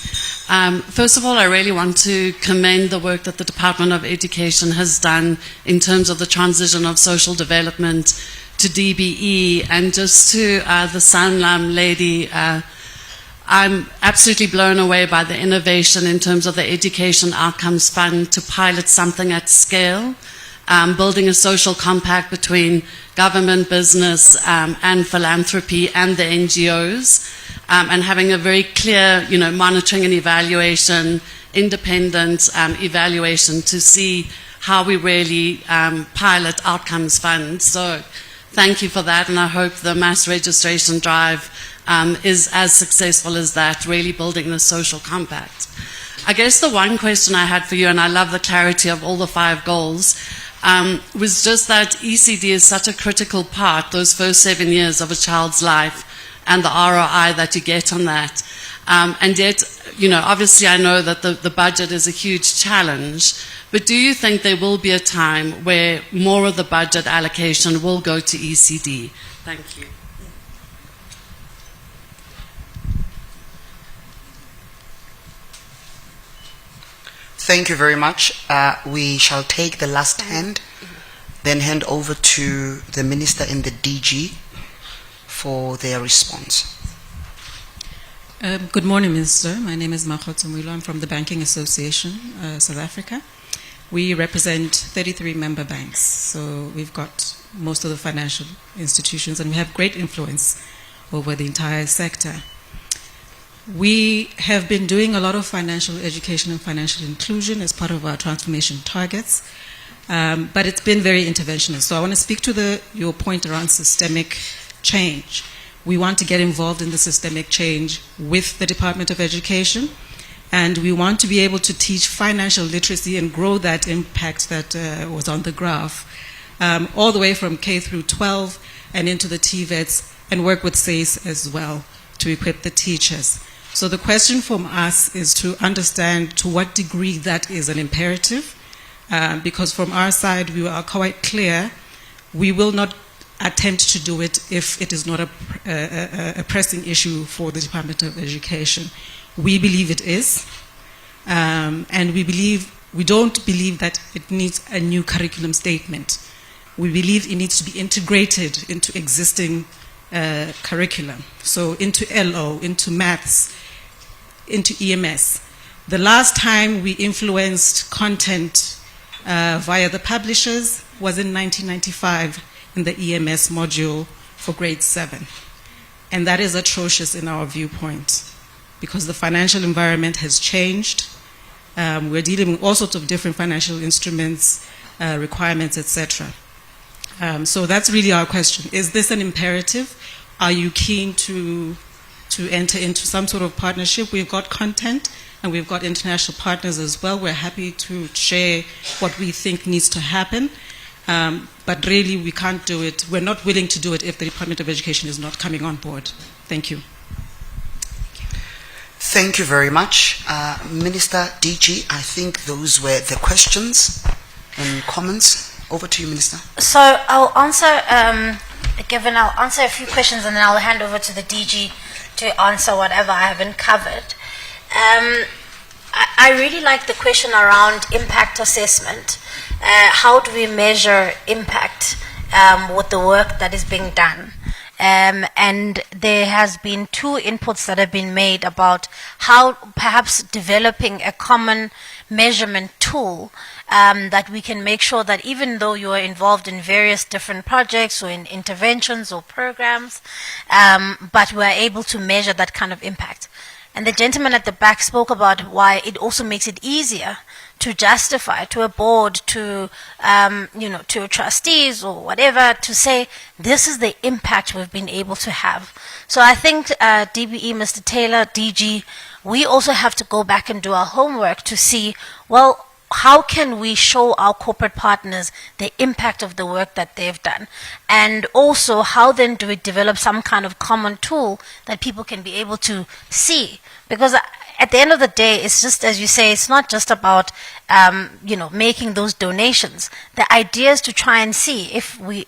Speaker 12: First of all, I really want to commend the work that the Department of Education has done in terms of the transition of social development to DBE, and just to the Sanlam lady, I'm absolutely blown away by the innovation in terms of the Education Outcomes Fund to pilot something at scale, building a social compact between government, business, and philanthropy and the NGOs, and having a very clear, monitoring and evaluation, independent evaluation to see how we really pilot outcomes funds. So thank you for that, and I hope the mass registration drive is as successful as that, really building the social compact. I guess the one question I had for you, and I love the clarity of all the 5 goals, was just that ECD is such a critical part, those first 7 years of a child's life, and the ROI that you get on that. And yet, obviously I know that the budget is a huge challenge, but do you think there will be a time where more of the budget allocation will go to ECD? Thank you.
Speaker 2: Thank you very much. We shall take the last hand, then hand over to the Minister and the DG for their response.
Speaker 13: Good morning, Minister. My name is Makgotso Mwilo. I'm from the Banking Association, South Africa. We represent 33 member banks, so we've got most of the financial institutions, and we have great influence over the entire sector. We have been doing a lot of financial education and financial inclusion as part of our transformation targets, but it's been very interventionist. So I want to speak to your point around systemic change. We want to get involved in the systemic change with the Department of Education, and we want to be able to teach financial literacy and grow that impact that was on the graph, all the way from K through 12 and into the TVETs, and work with SACE as well to equip the teachers. So the question from us is to understand to what degree that is an imperative, because from our side we are quite clear we will not attempt to do it if it is not a pressing issue for the Department of Education. We believe it is, and we don't believe that it needs a new curriculum statement. We believe it needs to be integrated into existing curriculum, so into LO, into maths, into EMS. The last time we influenced content via the publishers was in 1995 in the EMS module for grade 7. And that is atrocious in our viewpoint because the financial environment has changed. We're dealing with all sorts of different financial instruments, requirements, etc. So that's really our question. Is this an imperative? Are you keen to enter into some sort of partnership? We've got content and we've got international partners as well. We're happy to share what we think needs to happen. But really we can't do it. We're not willing to do it if the Department of Education is not coming on board. Thank you.
Speaker 2: Thank you very much. Minister, DG, I think those were the questions and comments. Over to you, Minister.
Speaker 1: So I'll answer a few questions and then I'll hand over to the DG to answer whatever I haven't covered. I really like the question around impact assessment. How do we measure impact with the work that is being done? And there has been 2 inputs that have been made about how perhaps developing a common measurement tool that we can make sure that even though you are involved in various different projects or in interventions or programs, but we are able to measure that kind of impact. And the gentleman at the back spoke about why it also makes it easier to justify to a board, to to trustees or whatever, to say this is the impact we've been able to have. So I think DBE, Mr. Taylor, DG, we also have to go back and do our homework to see, well, how can we show our corporate partners the impact of the work that they've done? And also, how then do we develop some kind of common tool that people can be able to see? Because at the end of the day, it's just, as you say, it's not just about, making those donations. The idea is to try and see if we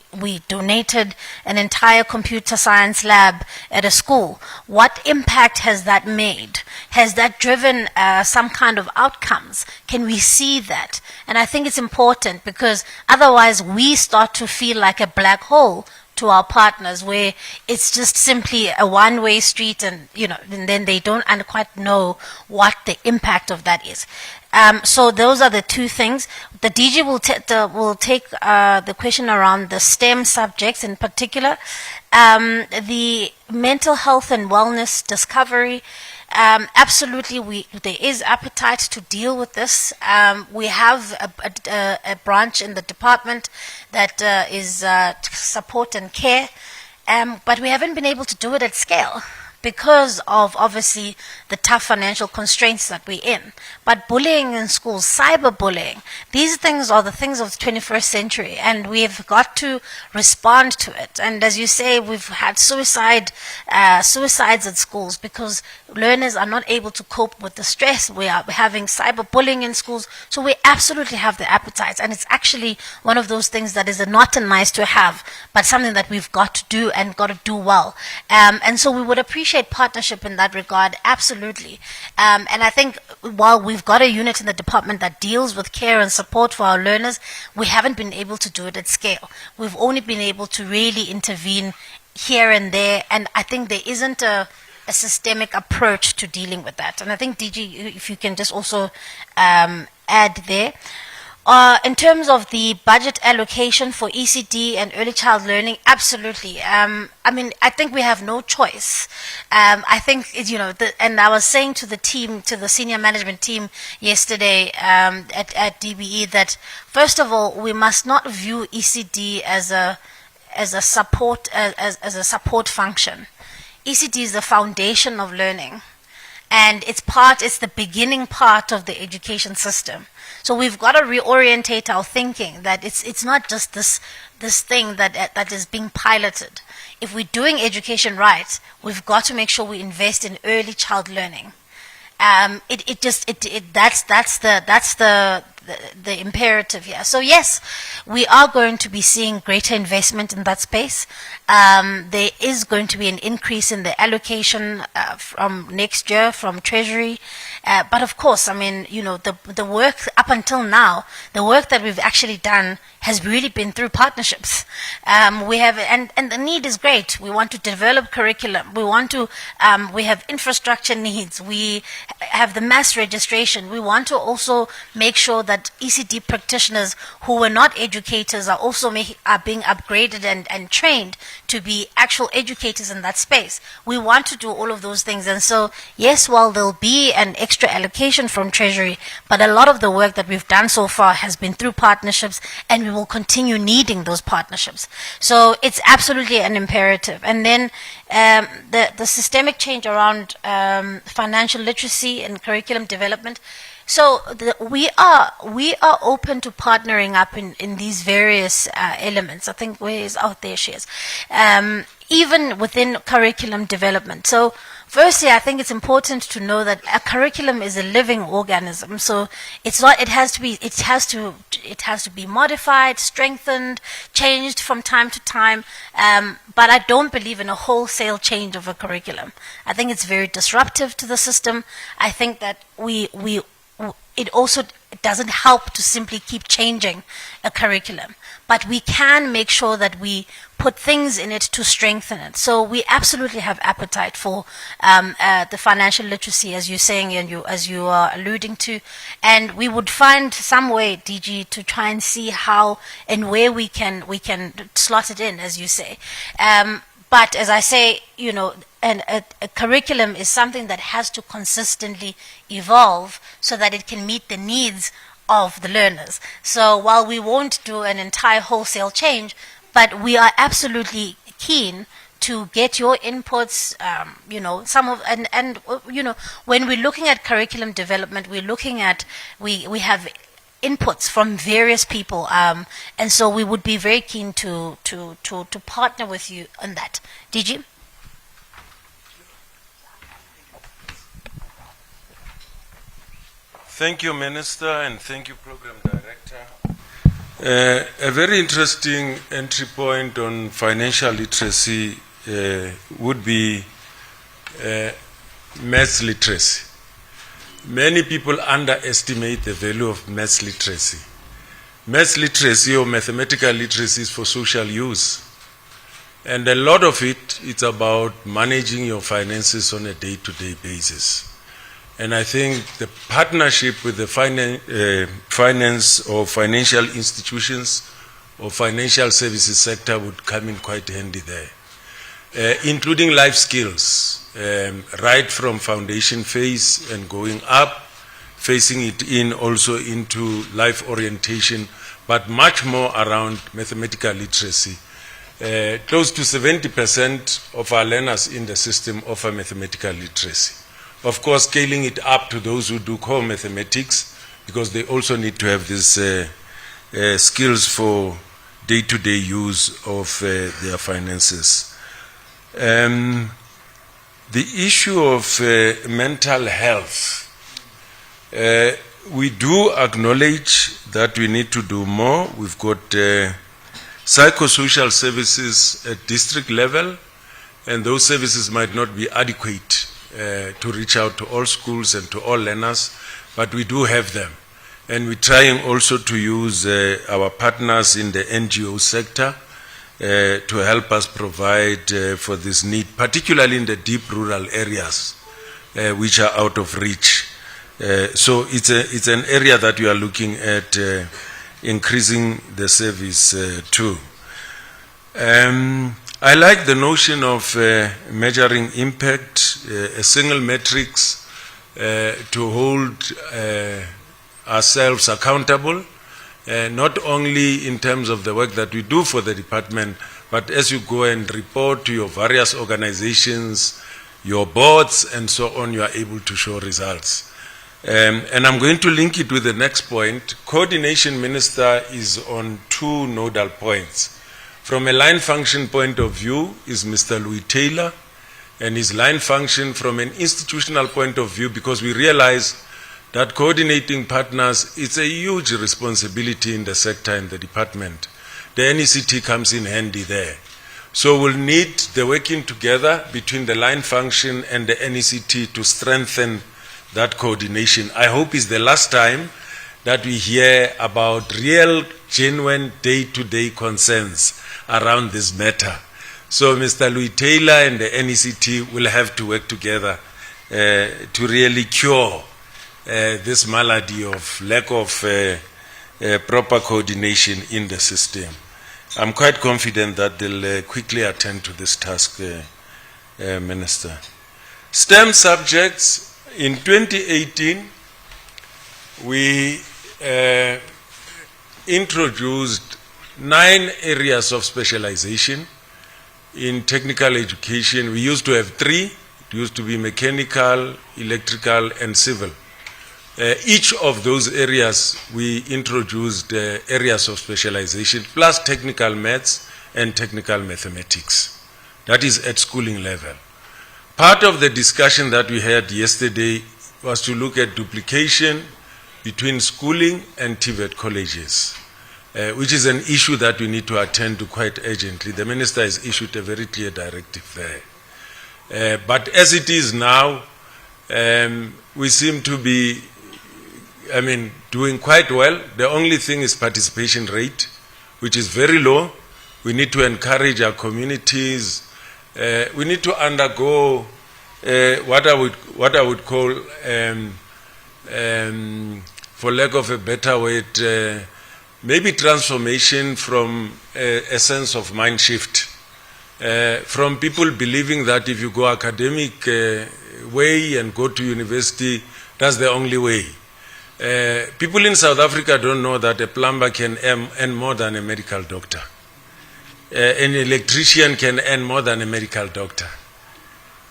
Speaker 1: donated an entire computer science lab at a school, what impact has that made? Has that driven some kind of outcomes? Can we see that? And I think it's important, because otherwise we start to feel like a black hole to our partners, where it's just simply a one-way street, and and then they don't quite know what the impact of that is. So those are the two things. The DG will take the question around the STEM subjects in particular, the mental health and wellness discovery. Absolutely, there is appetite to deal with this. We have a branch in the department that is support and care, but we haven't been able to do it at scale because of obviously the tough financial constraints that we're in. But bullying in schools, cyberbullying, these things are the things of the 21st century, and we've got to respond to it. And as you say, we've had suicides at schools because learners are not able to cope with the stress. We are having cyberbullying in schools, so we absolutely have the appetite, and it's actually one of those things that is not a nice to have, but something that we've got to do and got to do well. And so we would appreciate partnership in that regard, absolutely. And I think while we've got a unit in the department that deals with care and support for our learners, we haven't been able to do it at scale. We've only been able to really intervene here and there, and I think there isn't a systemic approach to dealing with that. And I think, DG, if you can just also add there. In terms of the budget allocation for ECD and early child learning, absolutely. I think we have no choice. I think, and I was saying to the team, to the senior management team yesterday at DBE, that first of all, we must not view ECD as a support function. ECD is the foundation of learning, and it's the beginning part of the education system. So we've got to reorientate our thinking that it's not just this thing that is being piloted. If we're doing education right, we've got to make sure we invest in early child learning. That's the imperative here. So yes, we are going to be seeing greater investment in that space. There is going to be an increase in the allocation from next year from Treasury. But of course, the work up until now, the work that we've actually done has really been through partnerships. We have, and the need is great. We want to develop curriculum. We have infrastructure needs. We have the mass registration. We want to also make sure that ECD practitioners who were not educators are also are being upgraded and trained to be actual educators in that space. We want to do all of those things. And so, yes, while there'll be an extra allocation from Treasury, but a lot of the work that we've done so far has been through partnerships, and we will continue needing those partnerships. So it's absolutely an imperative. And then the systemic change around financial literacy and curriculum development. So we are open to partnering up in these various elements. I think where is out there she is, even within curriculum development. So firstly, I think it's important to know that a curriculum is a living organism. So it's not. It has to be modified, strengthened, changed from time to time. But I don't believe in a wholesale change of a curriculum. I think it's very disruptive to the system. I think that it doesn't help to simply keep changing a curriculum, but we can make sure that we put things in it to strengthen it. So we absolutely have appetite for the financial literacy, as you're saying and as you are alluding to, and we would find some way, DG, to try and see how and where we can slot it in, as you say. But as I say, and a curriculum is something that has to consistently evolve so that it can meet the needs of the learners. So while we won't do an entire wholesale change, but we are absolutely keen to get your inputs, when we're looking at curriculum development, we have inputs from various people, and so we would be very keen to partner with you on that. DG?
Speaker 14: Thank you, Minister, and thank you, Program Director. A very interesting entry point on financial literacy would be maths literacy. Many people underestimate the value of maths literacy. Maths literacy or mathematical literacy is for social use. And a lot of it's about managing your finances on a day-to-day basis. And I think the partnership with the finance or financial institutions or financial services sector would come in quite handy there, including life skills, right from foundation phase and going up, facing it in also into life orientation, but much more around mathematical literacy. Close to 70% of our learners in the system offer mathematical literacy. Of course, scaling it up to those who do core mathematics, because they also need to have these skills for day-to-day use of their finances. The issue of mental health, we do acknowledge that we need to do more. We've got psychosocial services at district level, and those services might not be adequate to reach out to all schools and to all learners, but we do have them. And we're trying also to use our partners in the NGO sector to help us provide for this need, particularly in the deep rural areas which are out of reach. So it's an area that we are looking at increasing the service too. I like the notion of measuring impact, a single metrics to hold ourselves accountable, not only in terms of the work that we do for the department, but as you go and report to your various organizations, your boards, and so on, you are able to show results. And I'm going to link it with the next point. Coordination Minister is on two nodal points. From a line function point of view is Mr. Louis Taylor, and his line function from an institutional point of view, because we realize that coordinating partners, it's a huge responsibility in the sector and the department. The NECT comes in handy there. So we'll need the working together between the line function and the NECT to strengthen that coordination. I hope it's the last time that we hear about real, genuine, day-to-day concerns around this matter. So Mr. Louis Taylor and the NECT will have to work together to really cure this malady of lack of proper coordination in the system. I'm quite confident that they'll quickly attend to this task, Minister. STEM subjects, in 2018, we introduced 9 areas of specialization in technical education. We used to have 3. It used to be mechanical, electrical, and civil. Each of those areas, we introduced areas of specialization, plus technical maths and technical mathematics. That is at schooling level. Part of the discussion that we had yesterday was to look at duplication between schooling and TVET colleges, which is an issue that we need to attend to quite urgently. The Minister has issued a very clear directive there. But as it is now, we seem to be, doing quite well. The only thing is participation rate, which is very low. We need to encourage our communities. We need to undergo what I would call, for lack of a better word, maybe transformation from a sense of mind shift. From people believing that if you go academic way and go to university, that's the only way. People in South Africa don't know that a plumber can earn more than a medical doctor. An electrician can earn more than a medical doctor.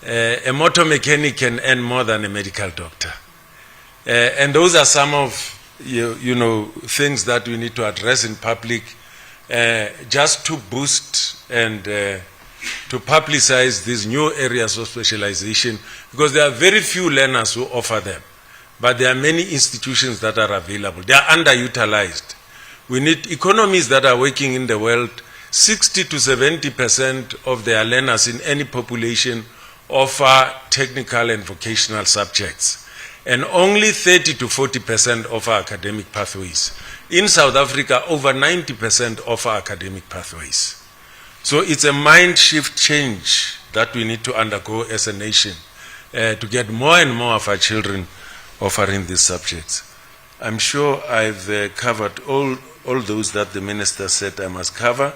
Speaker 14: A motor mechanic can earn more than a medical doctor. And those are some of things that we need to address in public, just to boost and to publicize these new areas of specialization, because there are very few learners who offer them. but there are many institutions that are available. They are underutilized. We need economies that are working in the world. 60 to 70% of their learners in any population offer technical and vocational subjects, and only 30 to 40% offer academic pathways. In South Africa, over 90% offer academic pathways. So it's a mind shift change that we need to undergo as a nation to get more and more of our children offering these subjects. I'm sure I've covered all those that the Minister said I must cover.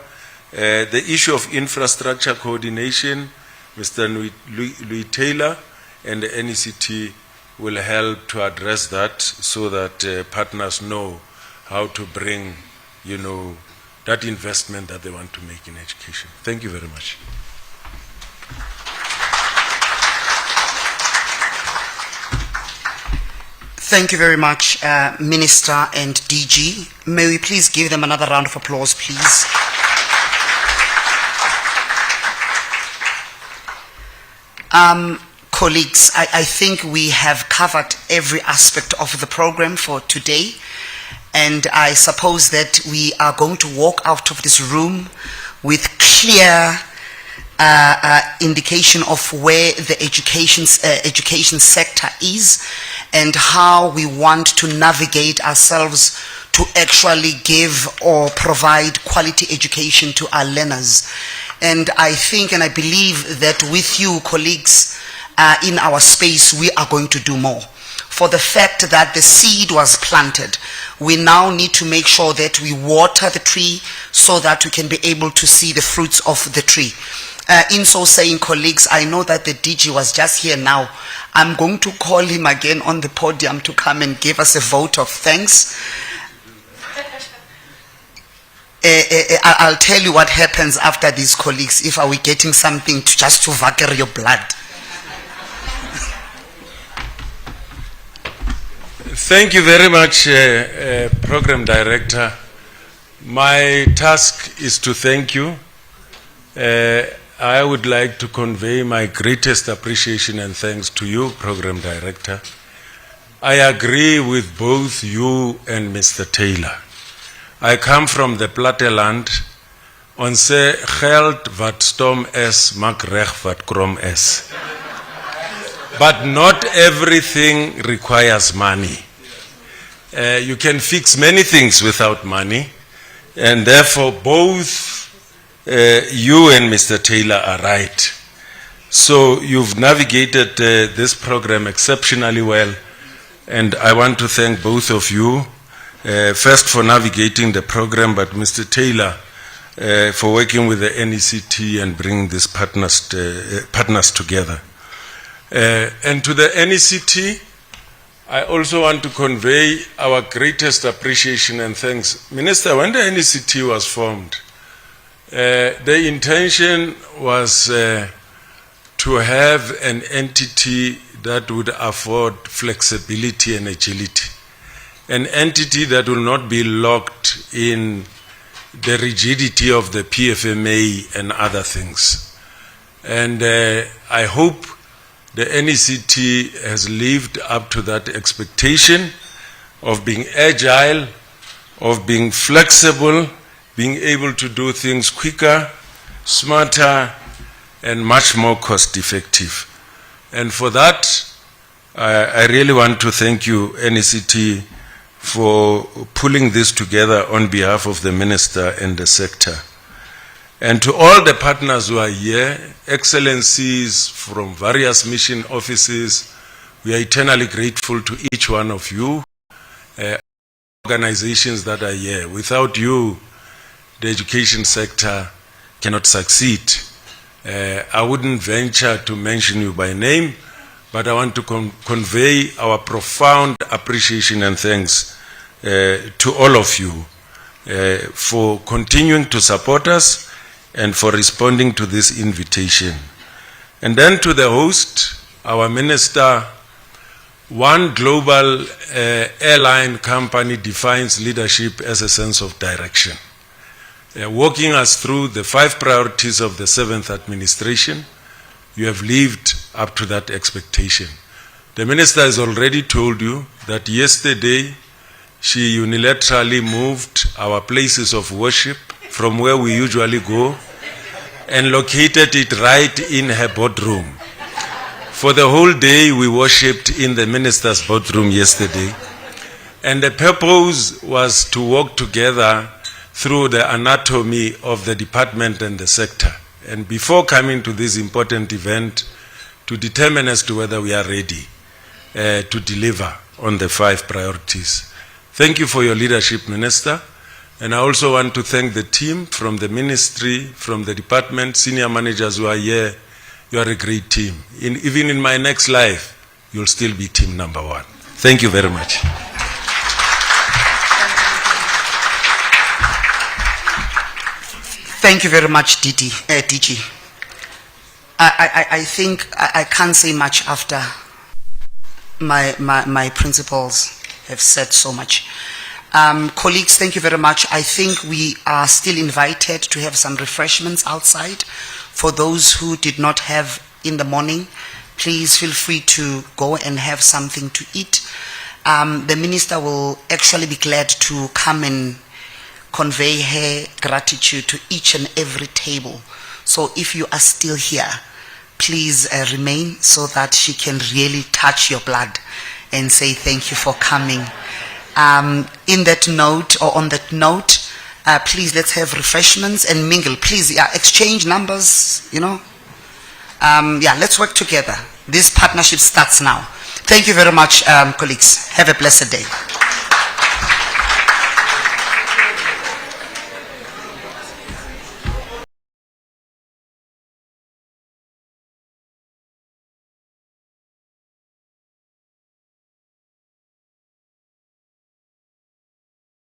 Speaker 14: The issue of infrastructure coordination, Mr. Louis Taylor and the NECT will help to address that so that partners know how to bring, that investment that they want to make in education. Thank you very much.
Speaker 2: Thank you very much, Minister and DG. May we please give them another round of applause, please. Colleagues, I think we have covered every aspect of the program for today, and I suppose that we are going to walk out of this room with clear indication of where the education sector is and how we want to navigate ourselves to actually give or provide quality education to our learners. And I think and I believe that with you, colleagues, in our space, we are going to do more. For the fact that the seed was planted, we now need to make sure that we water the tree so that we can be able to see the fruits of the tree. In so saying, colleagues, I know that the DG was just here now. I'm going to call him again on the podium to come and give us a vote of thanks. I'll tell you what happens after these, colleagues, if are we getting something just to vacuum your blood.
Speaker 14: Thank you very much, Program Director. My task is to thank you. I would like to convey my greatest appreciation and thanks to you, Program Director. I agree with both you and Mr. Taylor. I come from the platteland. Ons sê geld wat stom is, maak reg wat krom is. But not everything requires money. You can fix many things without money, and therefore both you and Mr. Taylor are right. So you've navigated this program exceptionally well, and I want to thank both of you, first for navigating the program, but Mr. Taylor for working with the NECT and bringing these partners together. And to the NECT, I also want to convey our greatest appreciation and thanks. Minister, when the NECT was formed, the intention was to have an entity that would afford flexibility and agility, an entity that will not be locked in the rigidity of the PFMA and other things. And I hope the NECT has lived up to that expectation of being agile, of being flexible, being able to do things quicker, smarter, and much more cost-effective. And for that, I really want to thank you, NECT, for pulling this together on behalf of the Minister and the sector. And to all the partners who are here, excellencies from various mission offices, we are eternally grateful to each one of you, organizations that are here. Without you, the education sector cannot succeed. I wouldn't venture to mention you by name, but I want to convey our profound appreciation and thanks to all of you for continuing to support us and for responding to this invitation. And then to the host, our minister, one global airline company defines leadership as a sense of direction. Walking us through the 5 priorities of the 7th administration, you have lived up to that expectation. The minister has already told you that yesterday she unilaterally moved our places of worship from where we usually go and located it right in her boardroom. For the whole day we worshipped in the minister's boardroom yesterday, and the purpose was to walk together through the anatomy of the department and the sector, and before coming to this important event, to determine as to whether we are ready to deliver on the 5 priorities. Thank you for your leadership, Minister. And I also want to thank the team from the ministry, from the department, senior managers who are here. You are a great team. Even in my next life, you'll still be team number 1. Thank you very much.
Speaker 2: Thank you very much, DG. I think I can't say much after my principals have said so much. Colleagues, thank you very much. I think we are still invited to have some refreshments outside. For those who did not have in the morning, please feel free to go and have something to eat. The minister will actually be glad to come and convey her gratitude to each and every table. So if you are still here, please remain so that she can really touch your blood and say thank you for coming. In that note, or on that note, please let's have refreshments and mingle. Please, exchange numbers, let's work together. This partnership starts now. Thank you very much, colleagues. Have a blessed day.